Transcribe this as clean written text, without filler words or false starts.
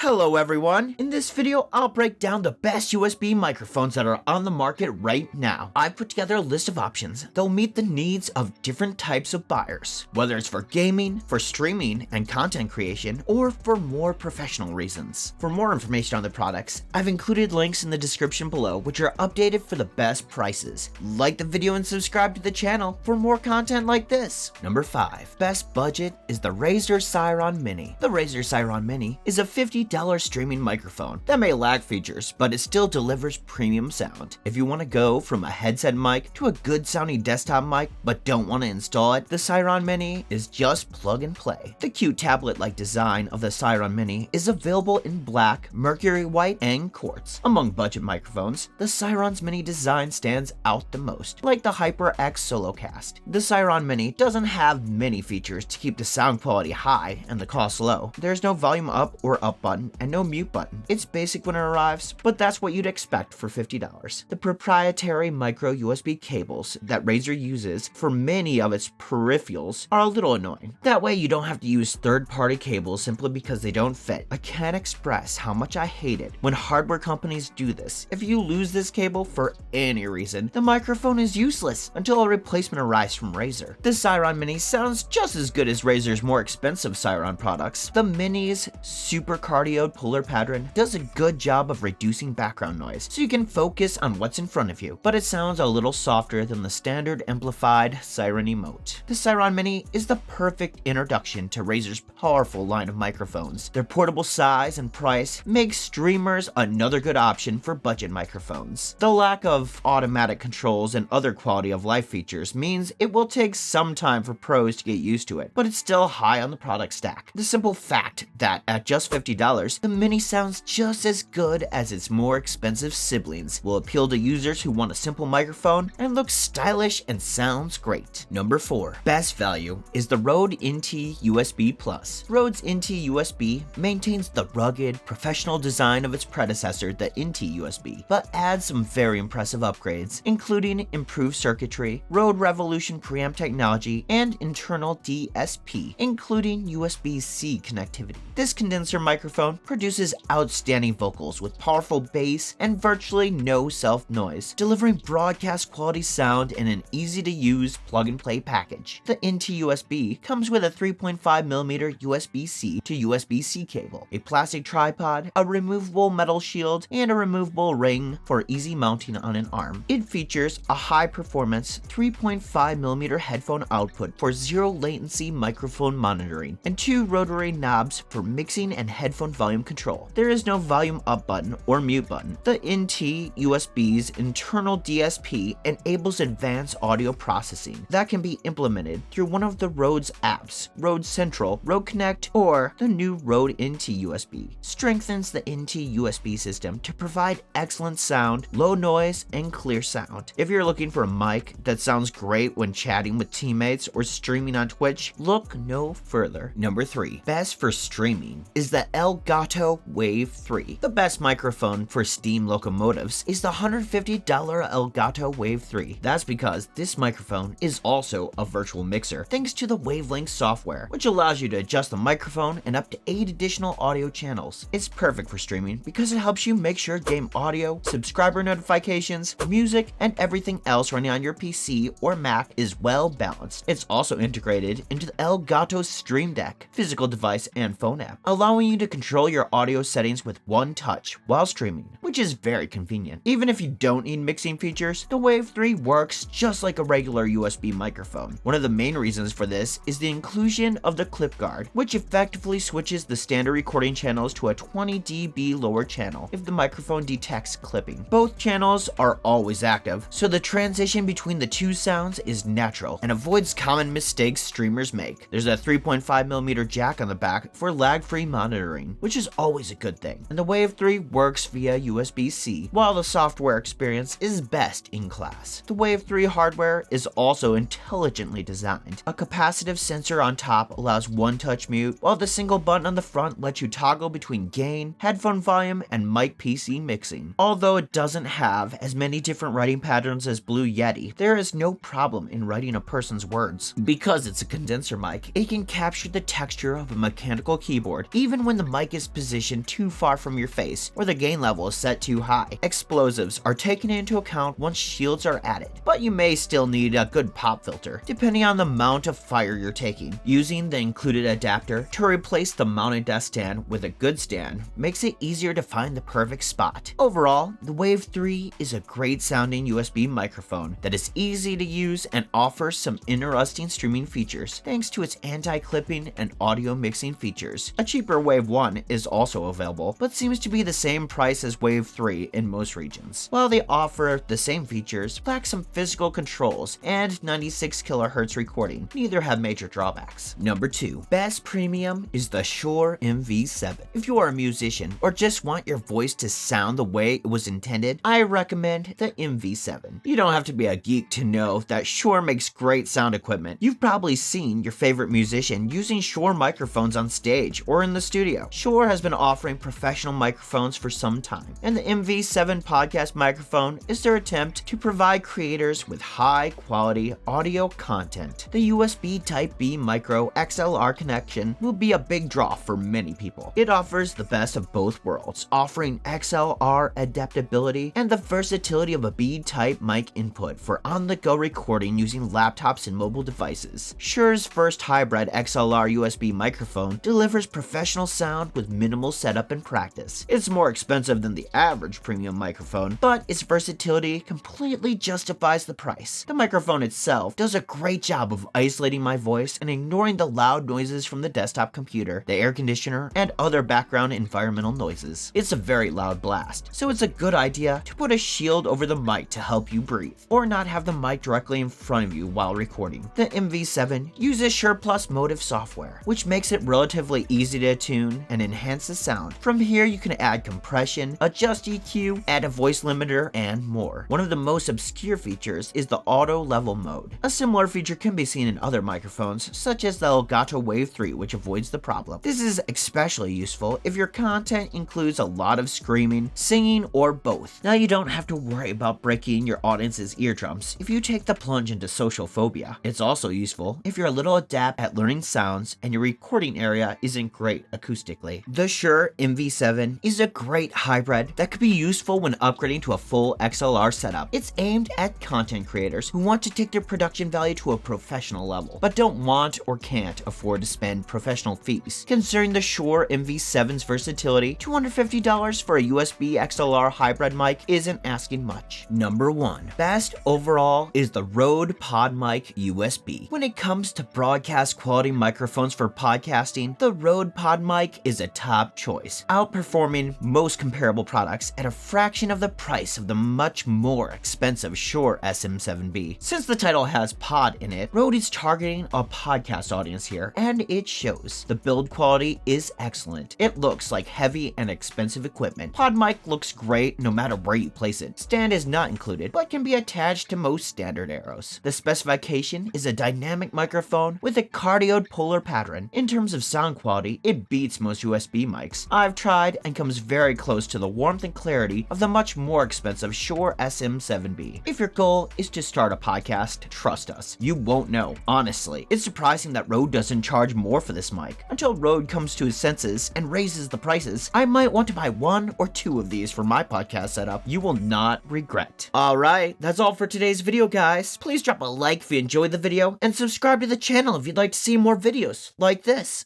Hello everyone! In this video, I'll break down the best USB microphones that are on the market right now. I've put together a list of options that will meet the needs of different types of buyers, whether it's for gaming, for streaming and content creation, or for more professional reasons. For more information on the products, I've included links in the description below which are updated for the best prices. Like the video and subscribe to the channel for more content like this. Number 5. Best budget is the Razer Seiren Mini. The Razer Seiren Mini is a $50 streaming microphone that may lack features, but it still delivers premium sound. If you want to go from a headset mic to a good sounding desktop mic but don't want to install it, the Seiren Mini is just plug and play. The cute tablet-like design of the Seiren Mini is available in black, mercury white, and quartz. Among budget microphones, the Seiren's Mini design stands out the most. Like the HyperX Solocast, the Seiren Mini doesn't have many features to keep the sound quality high and the cost low. There's no volume up or up button and no mute button. It's basic when it arrives, but that's what you'd expect for $50. The proprietary micro USB cables that Razer uses for many of its peripherals are a little annoying. That way you don't have to use third-party cables simply because they don't fit. I can't express how much I hate it when hardware companies do this. If you lose this cable for any reason, the microphone is useless until a replacement arrives from Razer. The Seiren Mini sounds just as good as Razer's more expensive Seiren products. The Mini's super cardioid puller pattern does a good job of reducing background noise so you can focus on what's in front of you, but it sounds a little softer than the standard amplified Seiren emote. The Seiren Mini is the perfect introduction to Razer's powerful line of microphones. Their portable size and price makes streamers another good option for budget microphones. The lack of automatic controls and other quality of life features means it will take some time for pros to get used to it, but it's still high on the product stack. The simple fact that at just $50, the Mini sounds just as good as its more expensive siblings will appeal to users who want a simple microphone and looks stylish and sounds great. Number 4. Best value is the Rode NT USB Plus. Rode's NT USB maintains the rugged, professional design of its predecessor, the NT USB, but adds some very impressive upgrades, including improved circuitry, Rode Revolution preamp technology, and internal DSP, including USB-C connectivity. This condenser microphone produces outstanding vocals with powerful bass and virtually no self-noise, delivering broadcast quality sound in an easy-to-use plug-and-play package. The NT USB comes with a 3.5mm USB-C to USB-C cable, a plastic tripod, a removable metal shield, and a removable ring for easy mounting on an arm. It features a high-performance 3.5mm headphone output for zero-latency microphone monitoring and 2 rotary knobs for mixing and headphone volume control. There is no volume up button or mute button. The NT USB's internal DSP enables advanced audio processing that can be implemented through one of the Rode's apps, Rode Central, Rode Connect, or the new Rode NT USB. Strengthens the NT USB system to provide excellent sound, low noise, and clear sound. If you're looking for a mic that sounds great when chatting with teammates or streaming on Twitch, look no further. Number 3. Best for streaming is the Elgato Wave 3. The best microphone for steam locomotives is the $150 Elgato Wave 3. That's because this microphone is also a virtual mixer thanks to the Wavelength software, which allows you to adjust the microphone and up to 8 additional audio channels. It's perfect for streaming because it helps you make sure game audio, subscriber notifications, music, and everything else running on your PC or Mac is well balanced. It's also integrated into the Elgato Stream Deck physical device and phone app, allowing you to control your audio settings with one touch while streaming, which is very convenient. Even if you don't need mixing features, the Wave 3 works just like a regular USB microphone. One of the main reasons for this is the inclusion of the clip guard, which effectively switches the standard recording channels to a 20 dB lower channel if the microphone detects clipping. Both channels are always active, so the transition between the two sounds is natural and avoids common mistakes streamers make. There's a 3.5mm jack on the back for lag-free monitoring, which is always a good thing, and the Wave 3 works via USB-C, while the software experience is best in class. The Wave 3 hardware is also intelligently designed. A capacitive sensor on top allows one-touch mute, while the single button on the front lets you toggle between gain, headphone volume, and mic PC mixing. Although it doesn't have as many different writing patterns as Blue Yeti, there is no problem in writing a person's words. Because it's a condenser mic, it can capture the texture of a mechanical keyboard, even when the mic mic is positioned too far from your face or the gain level is set too high. Explosives are taken into account once shields are added, but you may still need a good pop filter, depending on the amount of fire you're taking. Using the included adapter to replace the mounted desk stand with a good stand makes it easier to find the perfect spot. Overall, the Wave 3 is a great sounding USB microphone that is easy to use and offers some interesting streaming features thanks to its anti-clipping and audio mixing features. A cheaper Wave 1 is also available, but seems to be the same price as Wave 3 in most regions. While they offer the same features, lack some physical controls and 96 kHz recording, neither have major drawbacks. Number 2. Best premium is the Shure MV7. If you are a musician or just want your voice to sound the way it was intended, I recommend the MV7. You don't have to be a geek to know that Shure makes great sound equipment. You've probably seen your favorite musician using Shure microphones on stage or in the studio. Shure has been offering professional microphones for some time, and the MV7 podcast microphone is their attempt to provide creators with high-quality audio content. The USB Type-B micro XLR connection will be a big draw for many people. It offers the best of both worlds, offering XLR adaptability and the versatility of a B-type mic input for on-the-go recording using laptops and mobile devices. Shure's first hybrid XLR USB microphone delivers professional sound with minimal setup and practice. It's more expensive than the average premium microphone, but its versatility completely justifies the price. The microphone itself does a great job of isolating my voice and ignoring the loud noises from the desktop computer, the air conditioner, and other background environmental noises. It's a very loud blast, so it's a good idea to put a shield over the mic to help you breathe, or not have the mic directly in front of you while recording. The MV7 uses Shure Plus Motive software, which makes it relatively easy to tune and enhance the sound. From here, you can add compression, adjust EQ, add a voice limiter, and more. One of the most obscure features is the auto level mode. A similar feature can be seen in other microphones, such as the Elgato Wave 3, which avoids the problem. This is especially useful if your content includes a lot of screaming, singing, or both. Now you don't have to worry about breaking your audience's eardrums if you take the plunge into social phobia. It's also useful if you're a little adept at learning sounds and your recording area isn't great acoustically. The Shure MV7 is a great hybrid that could be useful when upgrading to a full XLR setup. It's aimed at content creators who want to take their production value to a professional level, but don't want or can't afford to spend professional fees. Considering the Shure MV7's versatility, $250 for a USB XLR hybrid mic isn't asking much. Number 1. Best overall is the RØDE PodMic USB. When it comes to broadcast quality microphones for podcasting, the RØDE PodMic is a top choice, outperforming most comparable products at a fraction of the price of the much more expensive Shure SM7B. Since the title has pod in it, RØDE is targeting a podcast audience here, and it shows. The build quality is excellent. It looks like heavy and expensive equipment. PodMic looks great no matter where you place it. Stand is not included, but can be attached to most standard arrows. The specification is a dynamic microphone with a cardioid polar pattern. In terms of sound quality, it beats most USB mics I've tried and comes very close to the warmth and clarity of the much more expensive Shure SM7B. If your goal is to start a podcast, trust us, you won't know. Honestly, it's surprising that RØDE doesn't charge more for this mic. Until RØDE comes to his senses and raises the prices, I might want to buy 1 or 2 of these for my podcast setup. You will not regret. Alright, that's all for today's video, guys. Please drop a like if you enjoyed the video and subscribe to the channel if you'd like to see more videos like this.